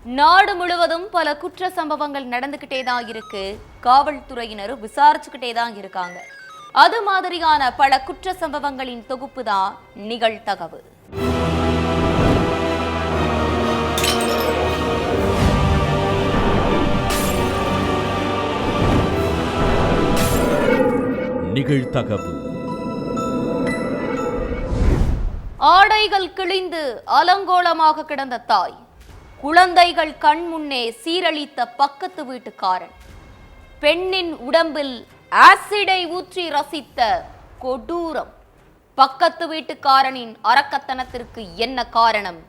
நாடு முழுவதும் பல குற்ற சம்பவங்கள் நடந்துகிட்டே தான் இருக்கு. காவல்துறையினரும் விசாரிச்சுக்கிட்டே தான் இருக்காங்க. அது மாதிரியான பல குற்ற சம்பவங்களின் தொகுப்பு தான் நிகழ்தகவு. நிகழ்தகவு. ஆடைகள் கிழிந்து அலங்கோலமாக கிடந்த தாய், குழந்தைகள் கண் முன்னே சீரழித்த பக்கத்து வீட்டுக்காரன், பெண்ணின் உடம்பில் ஆசிடை ஊற்றி ரசித்த கொடூரம். பக்கத்து வீட்டுக்காரனின் அரக்கத்தனத்திற்கு என்ன காரணம்?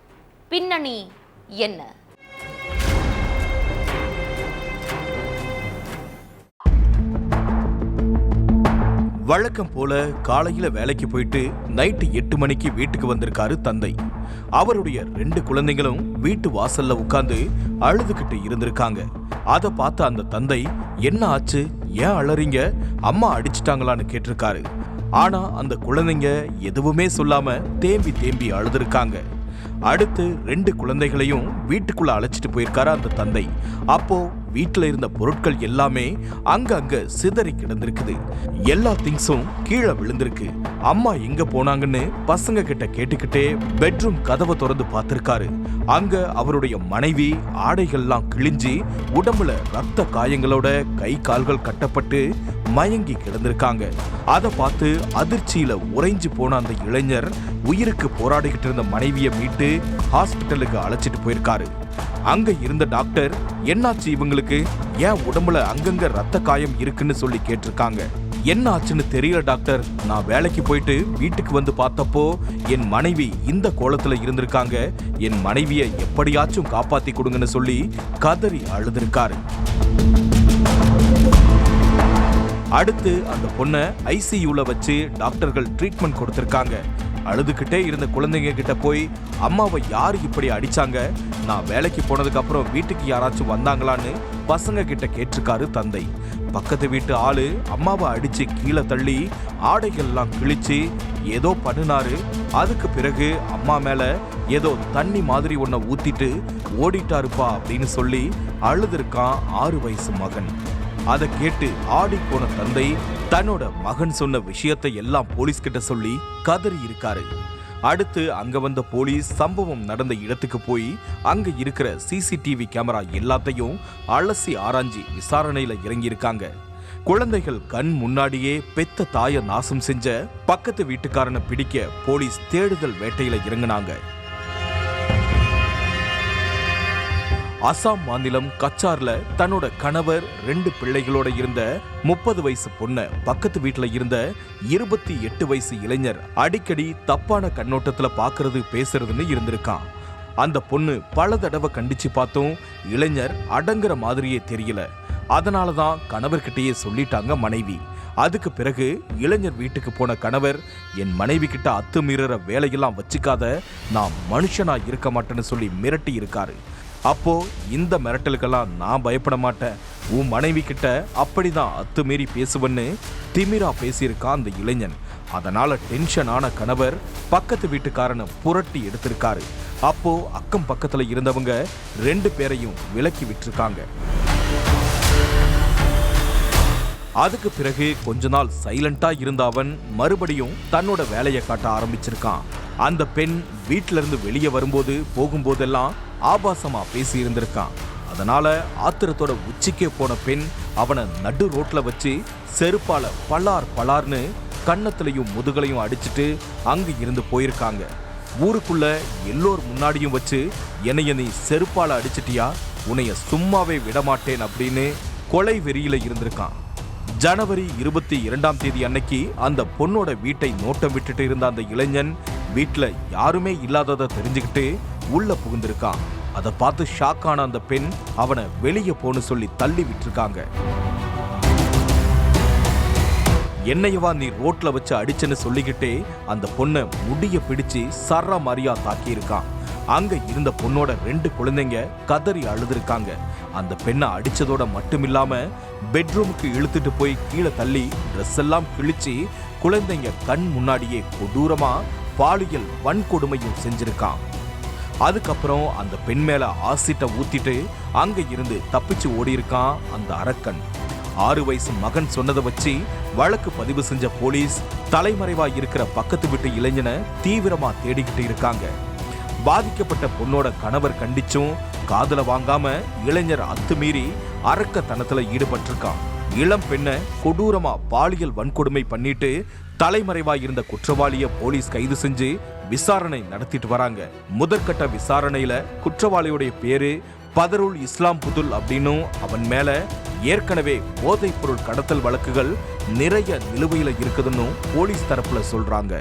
பின்னணி என்ன? வழக்கம் போல காலையில வேலைக்கு போயிட்டு நைட்டு 8 மணிக்கு வீட்டுக்கு வந்திருக்காரு தந்தை. அவருடைய 2 குழந்தைகளும் வீட்டு வாசல்ல உட்கார்ந்து அழுதுகிட்டு இருந்திருக்காங்க. அதை பார்த்த அந்த தந்தை, என்ன ஆச்சு, ஏன் அழறீங்க, அம்மா அடிச்சிட்டாங்களான்னு கேட்டிருக்காரு. ஆனா அந்த குழந்தைங்க எதுவுமே சொல்லாம தேம்பி தேம்பி அழுதுருக்காங்க. அடுத்து 2 குழந்தைகளையும் வீட்டுக்குள்ள அழைச்சிட்டு போயிருக்காரு அந்த தந்தை. அப்போ வீட்டுல இருந்த பொருட்கள் எல்லாமே அங்க சிதறி கிடந்திருக்குது. எல்லா திங்ஸும் கீழே விழுந்திருக்கு. அம்மா எங்க போனாங்கன்னு பசங்க கிட்ட கேட்டுக்கிட்டே பெட்ரூம் கதவை திறந்து பார்த்திருக்காரு. அங்க அவருடைய மனைவி ஆடைகள்லாம் கிழிஞ்சி உடம்புல ரத்த காயங்களோட கை கால்கள் கட்டப்பட்டு மயங்கி கிடந்திருக்காங்க. அதை பார்த்து அதிர்ச்சியில உறைஞ்சு போன அந்த இளைஞர் உயிருக்கு போராடிக்கிட்டு இருந்த மனைவியை மீட்டு ஹாஸ்பிட்டலுக்கு அழைச்சிட்டு போயிருக்காரு. அங்க இருந்த டாக்டர், என்னாச்சு இவங்களுக்கு, ஏன் உடம்புல அங்கங்க ரத்த காயம் இருக்குன்னு சொல்லி கேட்டிருக்காங்க. என்ன ஆச்சுன்னு தெரியல டாக்டர், நான் வேலைக்கு போயிட்டு வீட்டுக்கு வந்து பார்த்தப்போ என் மனைவி இந்த கோலத்துல இருந்திருக்காங்க, என் மனைவியை எப்படியாச்சும் காப்பாத்தி கொடுங்கன்னு சொல்லி கதறி அழுதுருக்காரு. அடுத்து அந்த பொண்ணை ஐசியூல வச்சு டாக்டர்கள் ட்ரீட்மெண்ட் கொடுத்திருக்காங்க. அழுதுகிட்டே இருந்த குழந்தைங்க கிட்ட போய், அம்மாவை யாரு இப்படி அடிச்சாங்க, நான் வேலைக்கு போனதுக்கு அப்புறம் வீட்டுக்கு யாராச்சும் வந்தாங்களான்னு பசங்க கிட்ட கேட்டிருக்காரு தந்தை. பக்கத்து வீட்டு ஆளு அம்மாவை அடிச்சு கீழே தள்ளி ஆடைகள்லாம் கிழிச்சு ஏதோ பண்ணினாரு. அதுக்கு பிறகு அம்மா மேல ஏதோ தண்ணி மாதிரி ஒன்ன ஊத்திட்டு ஓடிட்டாருப்பா அப்படின்னு சொல்லி அழுதுருக்கான் 6 வயசு மகன். அதை கேட்டு ஆடி போன தந்தை தன்னோட மகன் சொன்ன விஷயத்தை எல்லாம் போலீஸ் கிட்ட சொல்லி கதறி இருக்காரு. அடுத்து அங்க வந்த போலீஸ் சம்பவம் நடந்த இடத்துக்கு போய் அங்க இருக்கிற சிசிடிவி கேமரா எல்லாத்தையும் அலசி ஆராய்ஞ்சி விசாரணையில இறங்கி இருக்காங்க. குழந்தைகள் கண் முன்னாடியே பெத்த தாயை நாசம் செஞ்ச பக்கத்து வீட்டுக்காரனை பிடிக்க போலீஸ் தேடுதல் வேட்டையில இறங்கினாங்க. அசாம் மாநிலம் கச்சார்ல தன்னோட கணவர் 2 பிள்ளைகளோட இருந்த 30 வயசு பொண்ண பக்கத்து வீட்டுல இருந்த 28 வயசு இளைஞர் அடிக்கடி தப்பான கண்ணோட்டத்துல பாக்குறது பேசுறதுன்னு இருந்திருக்கான். அந்த பொண்ணு பல தடவை கண்டிச்சு பார்த்தும் இளைஞர் அடங்குற மாதிரியே தெரியல. அதனாலதான் கணவர்கிட்டயே சொல்லிட்டாங்க மனைவி. அதுக்கு பிறகு இளைஞர் வீட்டுக்கு போன கணவர், என் மனைவி கிட்ட அத்துமீற வேலையெல்லாம் வச்சுக்காத, நான் மனுஷனா இருக்க மாட்டேன்னு சொல்லி மிரட்டி இருக்காரு. அப்போ இந்த மிரட்டலுக்கெல்லாம் நான் பயப்பட மாட்டேன், உன் மனைவி கிட்ட அப்படிதான் அத்துமீறி பேசுவன்னு திமிரா பேசியிருக்கான் அந்த இளைஞன். அதனால டென்ஷன் ஆன கணவர் பக்கத்து வீட்டுக்காரனை புரட்டி எடுத்திருக்காரு. அப்போ அக்கம் பக்கத்துல இருந்தவங்க 2 பேரையும் விலக்கி விட்டுருக்காங்க. அதுக்கு பிறகு கொஞ்ச நாள் சைலண்டா இருந்த அவன் மறுபடியும் தன்னோட வேலையை காட்ட ஆரம்பிச்சிருக்கான். அந்த பெண் வீட்டில இருந்து வெளியே வரும்போது போகும்போதெல்லாம் ஆபாசமா பேசி இருந்திருக்கான். அதனால ஆத்திரத்தோட உச்சிக்கே போன பெண் அவனை நடு ரோட்ல வச்சு செருப்பால பலார்னு கன்னத்திலையும் முதுகலையும் அடிச்சுட்டு அங்க இருந்து போயிருக்காங்க. ஊருக்குள்ள எல்லோர் முன்னாடியும் வச்சு, என்னைய நீ செருப்பால அடிச்சிட்டியா, உன்னைய சும்மாவே விடமாட்டேன் அப்படின்னு கொலை வெறியில இருந்திருக்கான். ஜனவரி 22ஆம் தேதி அன்னைக்கு அந்த பொண்ணோட வீட்டை நோட்டம் விட்டுட்டு இருந்த அந்த இளைஞன் வீட்டுல யாருமே இல்லாததை தெரிஞ்சுக்கிட்டு உள்ள புகுந்திருக்கான். அதை பார்த்து ஷாக்கான அந்த பெண் அவனை வெளியே போன்னு சொல்லி தள்ளி விட்டுருக்காங்க. என்னையவா நீ ரோட்ல வச்சு அடிச்சன்னு சொல்லிக்கிட்டே அந்த பொண்ணை முடிய பிடிச்சு சர்ற மாதிரியா தாக்கி இருக்கான். அங்க இருந்த பொண்ணோட 2 குழந்தைங்க கதறி அழுதுருக்காங்க. அந்த பெண்ணை அடிச்சதோட மட்டுமில்லாம பெட்ரூமுக்கு இழுத்துட்டு போய் கீழே தள்ளி ட்ரெஸ் எல்லாம் கிழிச்சு குழந்தைங்க கண் முன்னாடியே கொடூரமா பாலியல் வன்கொடுமையும் செஞ்சிருக்கான். அதுக்கப்புறம் அந்த பெண் மேல ஆசிட்டை ஊத்திட்டு அங்க இருந்து தப்பிச்சு ஓடி இருக்கான் அந்த அரக்கன். 6 வயசு மகன் சொன்னதை வச்சு வழக்கு பதிவு செஞ்ச போலீஸ் தலைமறைவா இருக்கிற பக்கத்து வீட்டு இளைஞனை தீவிரமா தேடிக்கிட்டு இருக்காங்க. பாதிக்கப்பட்ட பொண்ணோட கணவர் கண்டிச்சும் காதுல வாங்காம இளைஞர் அத்துமீறி அரக்கத்தனத்துல ஈடுபட்டிருக்கான். இளம் பெண்ணை கொடூரமா பாலியல் வன்கொடுமை பண்ணிட்டு தலைமறைவா இருந்த குற்றவாளிய போலீஸ் கைது செஞ்சு விசாரணை நடத்திட்டு வராங்க. முதற்கட்ட விசாரணையில குற்றவாளியுடைய பேரு பதருல் இஸ்லாம் புதுல் அப்படின்னும் அவன் மேல ஏற்கனவே போதைப் பொருள் கடத்தல் வழக்குகள் நிறைய நிலுவையில இருக்குதுன்னு போலீஸ் தரப்புல சொல்றாங்க.